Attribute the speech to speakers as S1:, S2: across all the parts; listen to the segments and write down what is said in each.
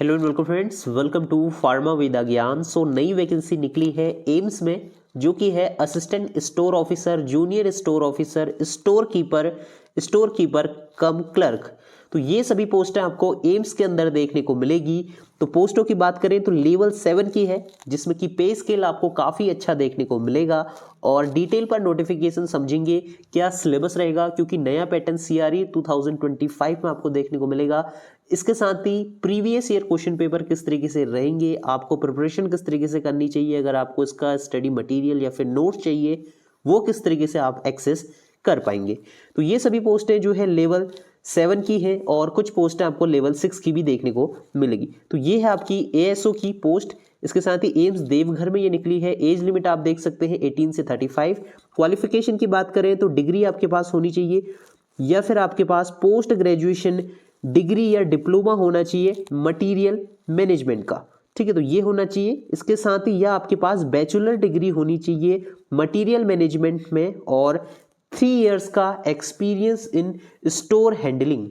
S1: Hello and welcome friends, welcome to pharma Veda Gyan. नई vacancy निकली है एम्स में, जो कि है assistant store officer, junior store officer, store keeper cum clerk. तो ये सभी पोस्टें आपको एम्स के अंदर देखने को मिलेगी। तो पोस्टों की बात करें तो लेवल 7 की है, जिसमें कि पे स्केल आपको काफ़ी अच्छा देखने को मिलेगा। और डिटेल पर नोटिफिकेशन समझेंगे, क्या सिलेबस रहेगा, क्योंकि नया पैटर्न CRE 2025 में आपको देखने को मिलेगा। इसके साथ ही प्रीवियस ईयर क्वेश्चन पेपर किस तरीके से रहेंगे, आपको प्रिपरेशन किस तरीके से करनी चाहिए, अगर आपको इसका स्टडी मटेरियल या फिर नोट्स चाहिए वो किस तरीके से आप एक्सेस कर पाएंगे। तो ये सभी पोस्टें जो है लेवल 7 की है और कुछ पोस्टें आपको लेवल 6 की भी देखने को मिलेगी। तो ये है आपकी ASO की पोस्ट। इसके साथ ही एम्स देवघर में ये निकली है। एज लिमिट आप देख सकते हैं 18 से 35। क्वालिफिकेशन की बात करें तो डिग्री आपके पास होनी चाहिए या फिर आपके पास पोस्ट ग्रेजुएशन डिग्री या डिप्लोमा होना चाहिए मटेरियल मैनेजमेंट का। ठीक है, तो ये होना चाहिए। इसके साथ ही या आपके पास बैचलर डिग्री होनी चाहिए मटेरियल मैनेजमेंट में और 3 इयर्स का experience in store handling,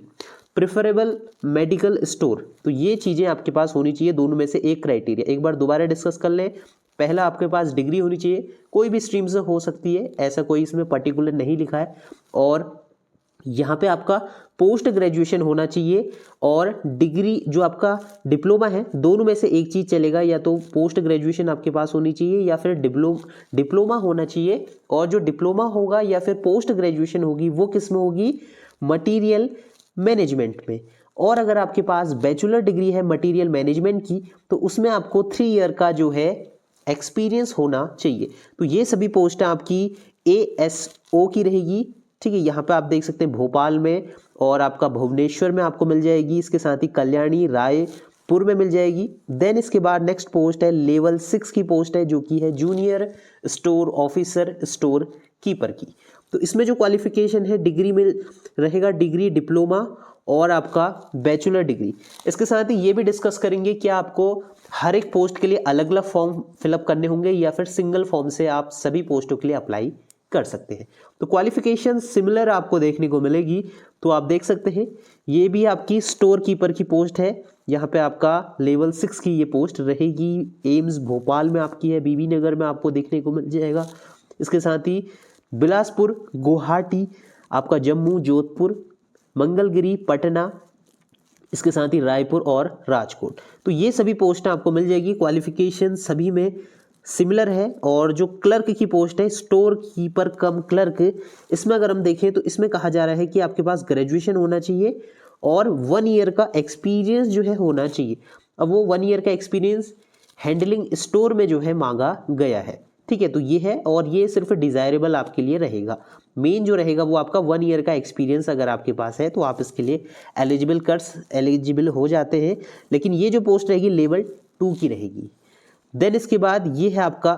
S1: preferable medical store. तो ये चीज़ें आपके पास होनी चाहिए, दोनों में से एक क्राइटेरिया। एक बार दोबारा डिस्कस कर लें। पहला आपके पास डिग्री होनी चाहिए, कोई भी स्ट्रीम से हो सकती है, ऐसा कोई इसमें पर्टिकुलर नहीं लिखा है। और यहाँ पे आपका पोस्ट ग्रेजुएशन होना चाहिए और डिग्री जो आपका डिप्लोमा है, दोनों में से एक चीज़ चलेगा। या तो पोस्ट ग्रेजुएशन आपके पास होनी चाहिए या फिर डिप्लोमा होना चाहिए। और जो डिप्लोमा होगा या फिर पोस्ट ग्रेजुएशन होगी वो किस में होगी, मटीरियल मैनेजमेंट में। और अगर आपके पास बैचलर डिग्री है मटीरियल मैनेजमेंट की तो उसमें आपको 3 ईयर का जो है एक्सपीरियंस होना चाहिए। तो ये सभी पोस्टें आपकी ASO की रहेगी। ठीक है, यहाँ पे आप देख सकते हैं भोपाल में और आपका भुवनेश्वर में आपको मिल जाएगी। इसके साथ ही कल्याणी रायपुर में मिल जाएगी। देन इसके बाद नेक्स्ट पोस्ट है लेवल 6 की पोस्ट है, जो कि है junior store officer store keeper की। तो इसमें जो क्वालिफिकेशन है डिग्री में रहेगा, डिग्री डिप्लोमा और आपका बैचलर डिग्री। इसके साथ ही ये भी डिस्कस करेंगे कि आपको हर एक पोस्ट के लिए अलग अलग फॉर्म फिलअप करने होंगे या फिर सिंगल फॉर्म से आप सभी पोस्टों के लिए अप्लाई कर सकते हैं। तो क्वालिफिकेशन सिमिलर आपको देखने को मिलेगी। तो आप देख सकते हैं ये भी आपकी स्टोर कीपर की पोस्ट है। यहाँ पे आपका लेवल 6 की ये पोस्ट रहेगी। एम्स भोपाल में आपकी है, BB नगर में आपको देखने को मिल जाएगा। इसके साथ ही बिलासपुर, गुवाहाटी, आपका जम्मू, जोधपुर, मंगलगिरी, पटना, इसके साथ ही रायपुर और राजकोट। तो ये सभी पोस्टें आपको मिल जाएगी। क्वालिफिकेशन सभी में सिमिलर है। और जो क्लर्क की पोस्ट है, स्टोर कीपर कम क्लर्क, इसमें अगर हम देखें तो इसमें कहा जा रहा है कि आपके पास ग्रेजुएशन होना चाहिए और 1 ईयर का एक्सपीरियंस जो है होना चाहिए। अब वो 1 ईयर का एक्सपीरियंस हैंडलिंग स्टोर में जो है मांगा गया है। ठीक है, तो ये है और ये सिर्फ डिज़ायरेबल आपके लिए रहेगा। मेन जो रहेगा वो आपका 1 ईयर का एक्सपीरियंस अगर आपके पास है तो आप इसके लिए एलिजिबल हो जाते हैं। लेकिन ये जो पोस्ट रहेगी लेवल 2 की रहेगी। देन इसके बाद ये है आपका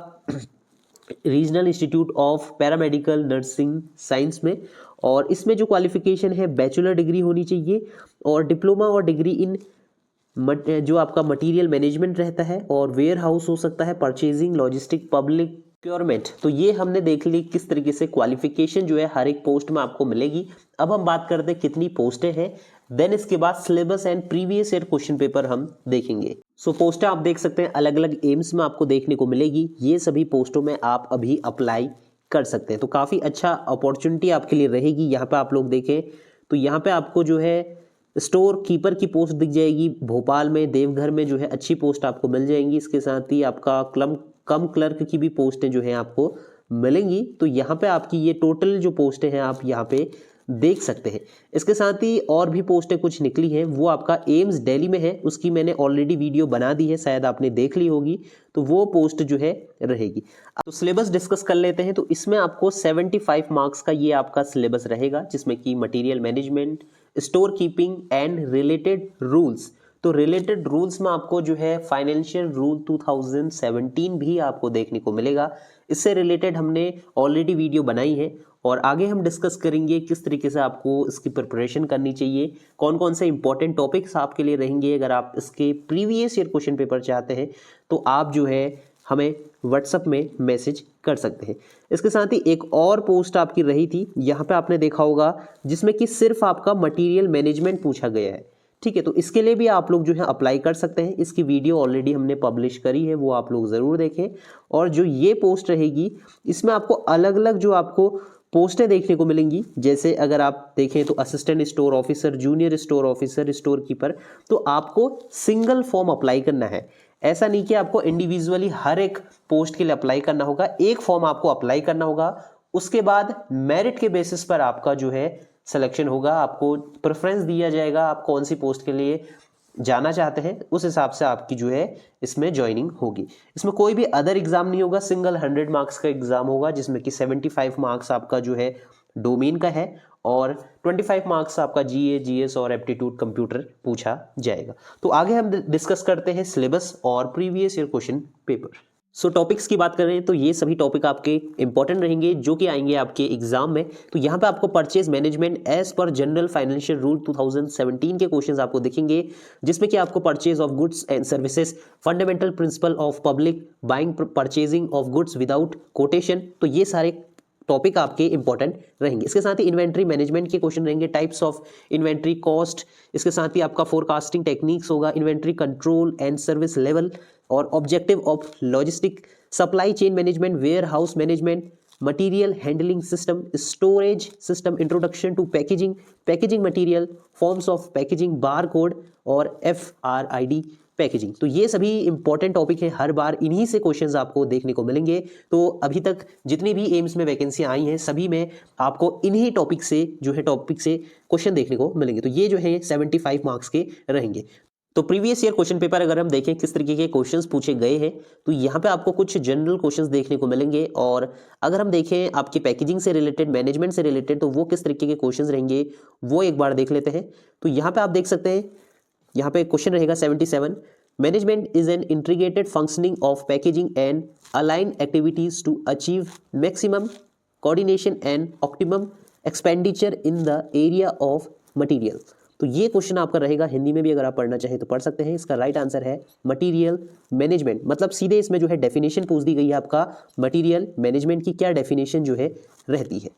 S1: regional institute of paramedical nursing science में। और इसमें जो क्वालिफिकेशन है बैचलर डिग्री होनी चाहिए और डिप्लोमा और डिग्री इन जो आपका मटेरियल मैनेजमेंट रहता है और वेयर हाउस हो सकता है, परचेजिंग, लॉजिस्टिक, पब्लिक प्योरमेंट। तो ये हमने देख ली किस तरीके से क्वालिफिकेशन जो है हर एक पोस्ट में आपको मिलेगी। अब हम बात करते हैं कितनी पोस्टें हैं। देन इसके बाद syllabus and previous year question paper हम देखेंगे। पोस्टें आप देख सकते हैं अलग अलग एम्स में आपको देखने को मिलेगी। ये सभी पोस्टों में आप अभी अप्लाई कर सकते हैं। तो काफ़ी अच्छा अपॉर्चुनिटी आपके लिए रहेगी। यहाँ पे आप लोग देखें तो यहाँ पे आपको जो है स्टोर कीपर की पोस्ट दिख जाएगी। भोपाल में, देवघर में जो है अच्छी पोस्ट आपको मिल जाएंगी। इसके साथ ही आपका कम क्लर्क की भी पोस्टें जो है आपको मिलेंगी। तो यहाँ पे आपकी ये टोटल जो पोस्टें हैं आप यहाँ पे देख सकते हैं। इसके साथ ही और भी पोस्टें कुछ निकली हैं, वो आपका एम्स दिल्ली में है, उसकी मैंने ऑलरेडी वीडियो बना दी है, शायद आपने देख ली होगी। तो वो पोस्ट जो है रहेगी। तो सिलेबस डिस्कस कर लेते हैं। तो इसमें आपको 75 मार्क्स का ये आपका सिलेबस रहेगा, जिसमें कि material management, store keeping and related rules. तो रिलेटेड रूल्स में आपको जो है फाइनेंशियल रूल 2017 भी आपको देखने को मिलेगा। इससे रिलेटेड हमने ऑलरेडी वीडियो बनाई है और आगे हम डिस्कस करेंगे किस तरीके से आपको इसकी प्रिपरेशन करनी चाहिए, कौन कौन से इंपॉर्टेंट टॉपिक्स आपके लिए रहेंगे। अगर आप इसके प्रीवियस ईयर क्वेश्चन पेपर चाहते हैं तो आप जो है हमें व्हाट्सएप में मैसेज कर सकते हैं। इसके साथ ही एक और पोस्ट आपकी रही थी, यहाँ पे आपने देखा होगा, जिसमें कि सिर्फ आपका मटेरियल मैनेजमेंट पूछा गया है। ठीक है। तो इसके लिए भी आप लोग जो है अप्लाई कर सकते हैं। इसकी वीडियो ऑलरेडी हमने पब्लिश करी है, वो आप लोग ज़रूर देखें। और जो ये पोस्ट रहेगी इसमें आपको अलग अलग जो आपको पोस्टें देखने को मिलेंगी, जैसे अगर आप देखें तो assistant store officer, junior store officer, store keeper, तो आपको सिंगल फॉर्म अप्लाई करना है। ऐसा नहीं कि आपको इंडिविजुअली हर एक पोस्ट के लिए अप्लाई करना होगा, एक फॉर्म आपको अप्लाई करना होगा। उसके बाद मेरिट के बेसिस पर आपका जो है सिलेक्शन होगा, आपको प्रेफरेंस दिया जाएगा, आप कौन सी पोस्ट के लिए जाना चाहते हैं उस हिसाब से आपकी जो है इसमें ज्वाइनिंग होगी। इसमें कोई भी अदर एग्जाम नहीं होगा, सिंगल 100 मार्क्स का एग्जाम होगा, जिसमें कि 75 मार्क्स आपका जो है डोमेन का है और 25 मार्क्स आपका जीए, जीएस और एप्टीट्यूड कंप्यूटर पूछा जाएगा। तो आगे हम डिस्कस करते हैं सिलेबस और प्रीवियस ईयर क्वेश्चन पेपर। सो टॉपिक्स की बात करें तो ये सभी टॉपिक आपके इंपॉर्टेंट रहेंगे जो कि आएंगे आपके एग्जाम में। तो यहाँ पे आपको purchase management as per general financial rule 2017 के क्वेश्चंस आपको दिखेंगे, जिसमें कि आपको purchase of goods and services, fundamental principle of public buying, purchasing of goods without quotation, तो ये सारे टॉपिक आपके इंपॉर्टेंट रहेंगे। इसके साथ ही इन्वेंट्री मैनेजमेंट के क्वेश्चन रहेंगे, टाइप्स ऑफ इन्वेंट्री, कॉस्ट, इसके साथ ही आपका फोरकास्टिंग टेक्निक्स होगा, inventory control and service level और objective of logistic, supply chain management, warehouse management, material handling system, storage system, introduction to packaging, packaging material, forms of packaging, bar code और FRID packaging. तो ये सभी important topic हैं, हर बार इन्हीं से questions आपको देखने को मिलेंगे। तो अभी तक जितनी भी एम्स में वैकेंसी आई हैं सभी में आपको इन्हीं टॉपिक से क्वेश्चन देखने को मिलेंगे। तो ये जो है 75 मार्क्स के रहेंगे। तो प्रीवियस ईयर क्वेश्चन पेपर अगर हम देखें किस तरीके के क्वेश्चंस पूछे गए हैं, तो यहाँ पे आपको कुछ जनरल क्वेश्चंस देखने को मिलेंगे। और अगर हम देखें आपके पैकेजिंग से रिलेटेड, मैनेजमेंट से रिलेटेड, तो वो किस तरीके के क्वेश्चंस रहेंगे वो एक बार देख लेते हैं। तो यहाँ पे आप देख सकते हैं, यहाँ पे क्वेश्चन रहेगा 77, management is an integrated functioning of packaging and align activities to achieve maximum coordination and optimum expenditure in the area of material. तो ये क्वेश्चन आपका रहेगा, हिंदी में भी अगर आप पढ़ना चाहें तो पढ़ सकते हैं। इसका राइट आंसर है मटीरियल मैनेजमेंट। मतलब सीधे इसमें जो है डेफिनेशन पूछ दी गई है आपका मटीरियल मैनेजमेंट की, क्या डेफिनेशन जो है रहती है।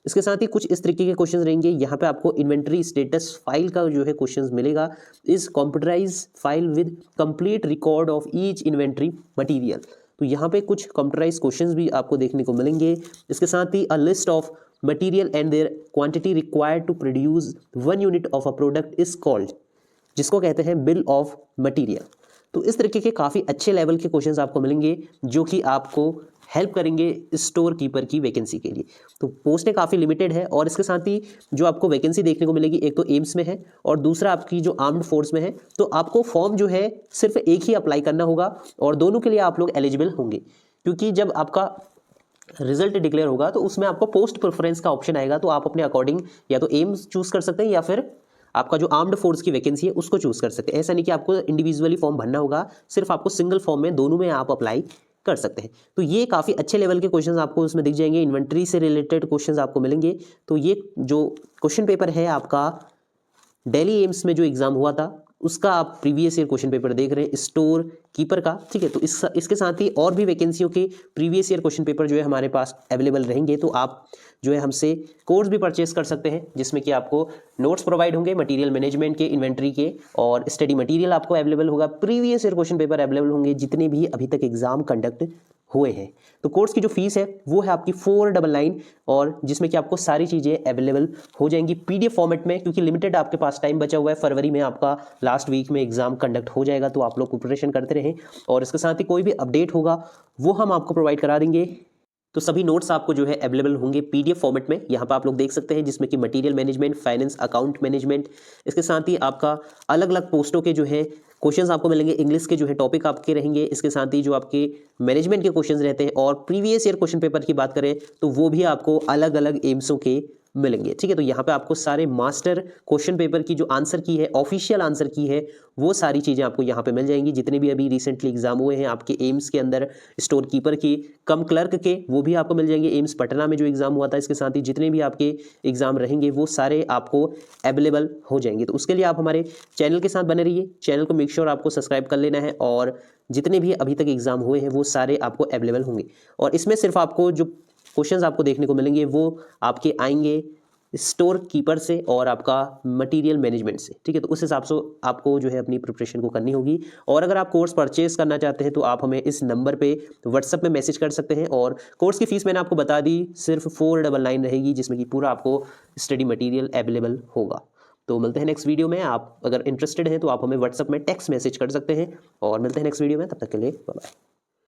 S1: इसके साथ ही कुछ इस तरीके के क्वेश्चंस रहेंगे। यहाँ पे आपको इन्वेंट्री स्टेटस फाइल का जो है क्वेश्चंस मिलेगा, is computerize file with complete record of each inventory material. तो यहाँ पे कुछ कंप्यूटराइज क्वेश्चंस भी आपको देखने को मिलेंगे। इसके साथ ही a list of material and their quantity required to produce 1 unit of a product is called, जिसको कहते हैं बिल ऑफ मटीरियल। तो इस तरीके के काफ़ी अच्छे लेवल के क्वेश्चंस आपको मिलेंगे जो कि आपको हेल्प करेंगे स्टोर कीपर की वैकेंसी के लिए। तो पोस्टें काफ़ी लिमिटेड है और इसके साथ ही जो आपको वैकेंसी देखने को मिलेगी, एक तो एम्स में है और दूसरा आपकी जो आर्म्ड फोर्स में है। तो आपको फॉर्म जो है सिर्फ एक ही अप्लाई करना होगा और दोनों के लिए आप लोग एलिजिबल होंगे, क्योंकि जब आपका रिजल्ट डिक्लेयर होगा तो उसमें आपको पोस्ट प्रेफरेंस का ऑप्शन आएगा। तो आप अपने अकॉर्डिंग या तो एम्स चूज कर सकते हैं या फिर आपका जो आर्म्ड फोर्स की वैकेंसी है उसको चूज कर सकते हैं। ऐसा नहीं कि आपको इंडिविजुअली फॉर्म भरना होगा, सिर्फ आपको सिंगल फॉर्म में दोनों में आप अप्लाई कर सकते हैं। तो ये काफ़ी अच्छे लेवल के क्वेश्चंस आपको उसमें दिख जाएंगे। इन्वेंट्री से रिलेटेड क्वेश्चंस आपको मिलेंगे। तो ये जो क्वेश्चन पेपर है आपका दिल्ली एम्स में जो एग्जाम हुआ था उसका आप प्रीवियस ईयर क्वेश्चन पेपर देख रहे हैं स्टोर कीपर का, ठीक है। तो इसके साथ ही और भी वैकेंसियों के प्रीवियस ईयर क्वेश्चन पेपर जो है हमारे पास अवेलेबल रहेंगे। तो आप जो है हमसे कोर्स भी परचेस कर सकते हैं, जिसमें कि आपको नोट्स प्रोवाइड होंगे मटीरियल मैनेजमेंट के, इन्वेंट्री के, और स्टडी मटीरियल आपको अवेलेबल होगा। Previous year question paper available होंगे जितने भी अभी तक एग्जाम कंडक्ट हुए हैं। तो कोर्स की जो फीस है वो है आपकी 499, और जिसमें कि आपको सारी चीज़ें अवेलेबल हो जाएंगी PDF फॉर्मेट में, क्योंकि लिमिटेड आपके पास टाइम बचा हुआ है। फरवरी में आपका लास्ट वीक में एग्जाम कंडक्ट हो जाएगा, तो आप लोग प्रिपरेशन करते रहें। और इसके साथ ही कोई भी अपडेट होगा वो हम आपको प्रोवाइड करा देंगे। तो सभी नोट्स आपको जो है अवेलेबल होंगे PDF फॉर्मेट में, यहाँ पर आप लोग देख सकते हैं, जिसमें कि material management, finance, account management, इसके साथ ही आपका अलग अलग पोस्टों के जो है क्वेश्चंस आपको मिलेंगे। इंग्लिश के जो है टॉपिक आपके रहेंगे, इसके साथ ही जो आपके मैनेजमेंट के क्वेश्चंस रहते हैं। और प्रीवियस ईयर क्वेश्चन पेपर की बात करें तो वो भी आपको अलग अलग एम्सों के मिलेंगे, ठीक है। तो यहाँ पे आपको सारे मास्टर क्वेश्चन पेपर की जो आंसर की है, ऑफिशियल आंसर की है, वो सारी चीज़ें आपको यहाँ पे मिल जाएंगी। जितने भी अभी रिसेंटली एग्जाम हुए हैं आपके एम्स के अंदर स्टोर कीपर की, कम क्लर्क के, वो भी आपको मिल जाएंगे। एम्स पटना में जो एग्जाम हुआ था, इसके साथ ही जितने भी आपके एग्जाम रहेंगे वो सारे आपको अवेलेबल हो जाएंगे। तो उसके लिए आप हमारे चैनल के साथ बने रहिए। चैनल को मेक श्योर आपको सब्सक्राइब कर लेना है, और जितने भी अभी तक एग्जाम हुए हैं वो सारे आपको अवेलेबल होंगे। और इसमें सिर्फ आपको जो क्वेश्चंस आपको देखने को मिलेंगे वो आपके आएंगे स्टोर कीपर से और आपका मटेरियल मैनेजमेंट से, ठीक है। तो उस हिसाब से आपको जो है अपनी प्रिपरेशन को करनी होगी। और अगर आप कोर्स परचेज करना चाहते हैं तो आप हमें इस नंबर पे व्हाट्सएप में मैसेज कर सकते हैं। और कोर्स की फीस मैंने आपको बता दी, सिर्फ 499 रहेगी, जिसमें कि पूरा आपको स्टडी मटेरियल अवेलेबल होगा। तो मिलते हैं नेक्स्ट वीडियो में। आप अगर इंटरेस्टेड हैं तो आप हमें व्हाट्सएप में टेक्स्ट मैसेज कर सकते हैं, और मिलते हैं नेक्स्ट वीडियो में। तब तक के लिए बाय बाय।